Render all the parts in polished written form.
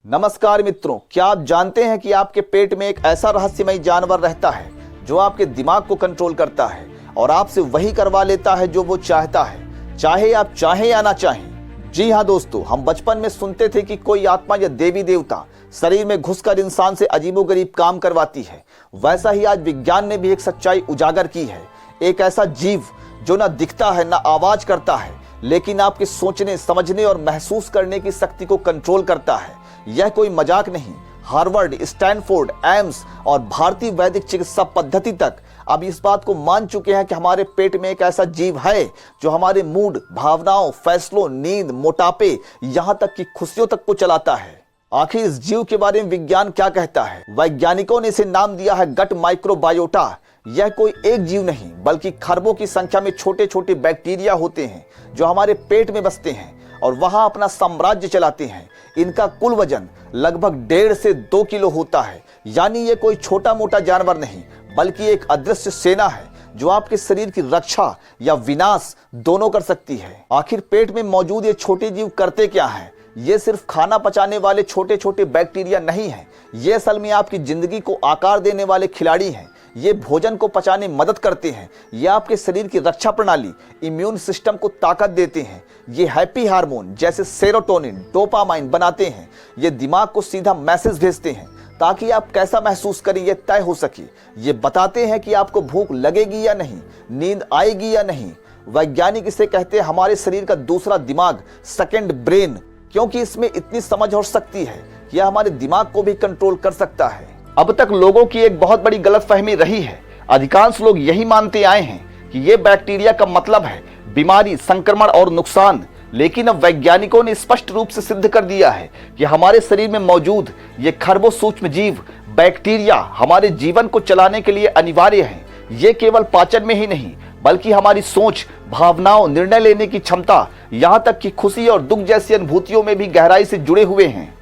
नमस्कार मित्रों, क्या आप जानते हैं कि आपके पेट में एक ऐसा रहस्यमय जानवर रहता है जो आपके दिमाग को कंट्रोल करता है और आपसे वही करवा लेता है जो वो चाहता है, चाहे आप चाहें या ना चाहें। जी हाँ दोस्तों, हम बचपन में सुनते थे कि कोई आत्मा या देवी देवता शरीर में घुसकर इंसान से अजीबोगरीब काम करवाती है। वैसा ही आज विज्ञान ने भी एक सच्चाई उजागर की है। एक ऐसा जीव जो ना दिखता है ना आवाज करता है, लेकिन आपके सोचने, समझने और महसूस करने की शक्ति को कंट्रोल करता है। यह कोई मजाक नहीं। हार्वर्ड, स्टैनफोर्ड, एम्स और भारतीय वैदिक चिकित्सा पद्धति तक अब इस बात को मान चुके हैं कि हमारे पेट में एक ऐसा जीव है जो हमारे मूड, भावनाओं, फैसलों, नींद, मोटापे, यहाँ तक कि खुशियों तक को चलाता है। आखिर इस जीव के बारे में विज्ञान क्या कहता है? वैज्ञानिकों ने इसे नाम दिया है गट माइक्रोबायोटा। यह कोई एक जीव नहीं बल्कि खरबों की संख्या में छोटे छोटे बैक्टीरिया होते हैं जो हमारे पेट में बसते हैं और वहां अपना साम्राज्य चलाते हैं। इनका कुल वजन लगभग 1.5 से 2 किलो होता है। यानी ये कोई छोटा मोटा जानवर नहीं बल्कि एक अदृश्य सेना है जो आपके शरीर की रक्षा या विनाश दोनों कर सकती है। आखिर पेट में मौजूद ये छोटे जीव करते क्या हैं? ये सिर्फ खाना पचाने वाले छोटे छोटे बैक्टीरिया नहीं हैं। ये असल में आपकी जिंदगी को आकार देने वाले खिलाड़ी हैं। ये भोजन को पचाने में मदद करते हैं। ये आपके शरीर की रक्षा प्रणाली, इम्यून सिस्टम को ताकत देते हैं। ये हैप्पी हार्मोन जैसे सेरोटोनिन, डोपामाइन बनाते हैं। ये दिमाग को सीधा मैसेज भेजते हैं ताकि आप कैसा महसूस करें यह तय हो सके। ये बताते हैं कि आपको भूख लगेगी या नहीं, नींद आएगी या नहीं। वैज्ञानिक इसे कहते हैं हमारे शरीर का दूसरा दिमाग, सेकंड ब्रेन, क्योंकि इसमें इतनी समझ और शक्ति है कि यह हमारे दिमाग को भी कंट्रोल कर सकता है। अब तक लोगों की एक बहुत बड़ी गलतफहमी रही है। अधिकांश लोग यही मानते आए हैं कि ये बैक्टीरिया का मतलब है बीमारी, संक्रमण और नुकसान। लेकिन अब वैज्ञानिकों ने स्पष्ट रूप से सिद्ध कर दिया है कि हमारे शरीर में मौजूद ये खरबों सूक्ष्म जीव, बैक्टीरिया हमारे जीवन को चलाने के लिए अनिवार्य हैं। ये केवल पाचन में ही नहीं बल्कि हमारी सोच, भावनाओं, निर्णय लेने की क्षमता, यहाँ तक कि खुशी और दुख जैसी अनुभूतियों में भी गहराई से जुड़े हुए हैं।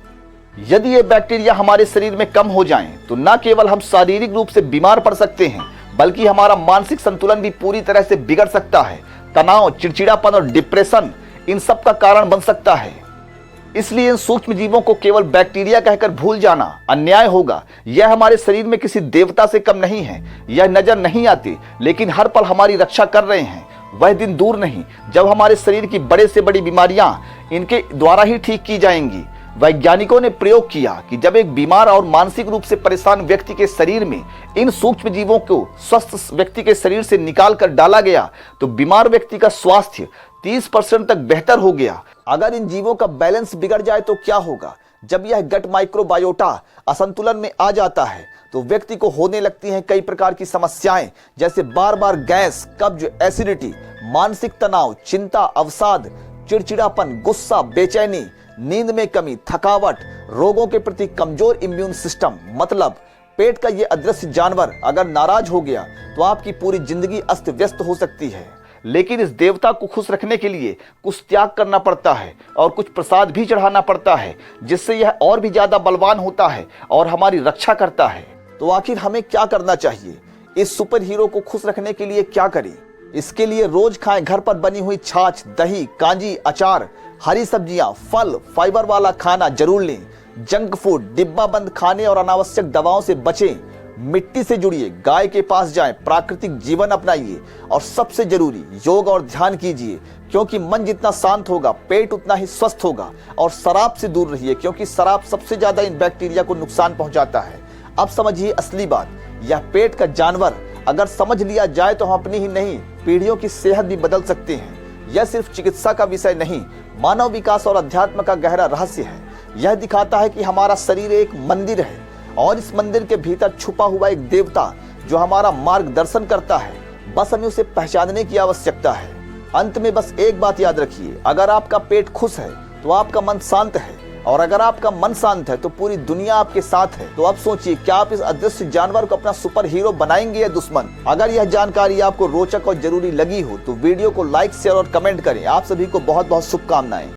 यदि ये बैक्टीरिया हमारे शरीर में कम हो जाएं, तो न केवल हम शारीरिक रूप से बीमार पड़ सकते हैं बल्कि हमारा मानसिक संतुलन भी पूरी तरह से बिगड़ सकता है। तनाव, चिड़चिड़ापन और डिप्रेशन इन सब का कारण बन सकता है। इसलिए इन सूक्ष्म जीवों को केवल बैक्टीरिया कहकर भूल जाना अन्याय होगा। यह हमारे शरीर में किसी देवता से कम नहीं है। यह नजर नहीं आते लेकिन हर पल हमारी रक्षा कर रहे हैं। वह दिन दूर नहीं जब हमारे शरीर की बड़े से बड़ी बीमारियां इनके द्वारा ही ठीक की जाएंगी। वैज्ञानिकों ने प्रयोग किया कि जब एक बीमार और मानसिक रूप से परेशान व्यक्ति के शरीर में इन सूक्ष्म जीवों को स्वस्थ व्यक्ति के शरीर से निकाल कर डाला गया तो बीमार व्यक्ति का स्वास्थ्य 30% तक बेहतर हो गया। अगर इन जीवों का बैलेंस बिगड़ जाए तो क्या होगा? जब यह गट माइक्रोबायोटा असंतुलन में आ जाता है तो व्यक्ति को होने लगती हैं कई प्रकार की समस्याएं, जैसे बार बार गैस, कब्ज, एसिडिटी, मानसिक तनाव, चिंता, अवसाद, चिड़चिड़ापन, गुस्सा, बेचैनी, नींद में कमी, थकावट, रोगों के प्रति कमजोर इम्यून सिस्टम। मतलब पेट का ये अदृश्य जानवर अगर नाराज हो गया तो आपकी पूरी जिंदगी अस्त व्यस्त हो सकती है। लेकिन इस देवता को खुश रखने के लिए कुछ त्याग करना पड़ता है और कुछ प्रसाद भी चढ़ाना पड़ता है, जिससे यह और भी ज्यादा बलवान होता है और हमारी रक्षा करता है। तो आखिर हमें क्या करना चाहिए? इस सुपर हीरो को खुश रखने के लिए क्या करें? इसके लिए रोज खाएं घर पर बनी हुई छाछ, दही, कांजी, अचार, हरी सब्जियां, फल, फाइबर वाला खाना जरूर लें। जंक फूड, डिब्बा बंद खाने और अनावश्यक दवाओं से बचें। मिट्टी से जुड़िए, गाय के पास जाएं, प्राकृतिक जीवन अपनाइए और सबसे जरूरी योग और ध्यान कीजिए, क्योंकि मन जितना शांत होगा पेट उतना ही स्वस्थ होगा। और शराब से दूर रहिए क्योंकि शराब सबसे ज्यादा इन बैक्टीरिया को नुकसान पहुंचाता है। अब समझिए असली बात, यह पेट का जानवर अगर समझ लिया जाए तो हम अपनी ही नहीं पीढ़ियों की सेहत भी बदल सकते हैं। यह सिर्फ चिकित्सा का विषय नहीं, मानव विकास और अध्यात्म का गहरा रहस्य है। यह दिखाता है कि हमारा शरीर एक मंदिर है और इस मंदिर के भीतर छुपा हुआ एक देवता जो हमारा मार्गदर्शन करता है। बस हमें उसे पहचानने की आवश्यकता है। अंत में बस एक बात याद रखिए, अगर आपका पेट खुश है तो आपका मन शांत है, और अगर आपका मन शांत है तो पूरी दुनिया आपके साथ है। तो अब सोचिए, क्या आप इस अदृश्य जानवर को अपना सुपर हीरो बनाएंगे या दुश्मन? अगर यह जानकारी आपको रोचक और जरूरी लगी हो तो वीडियो को लाइक, शेयर और कमेंट करें। आप सभी को बहुत बहुत शुभकामनाएं।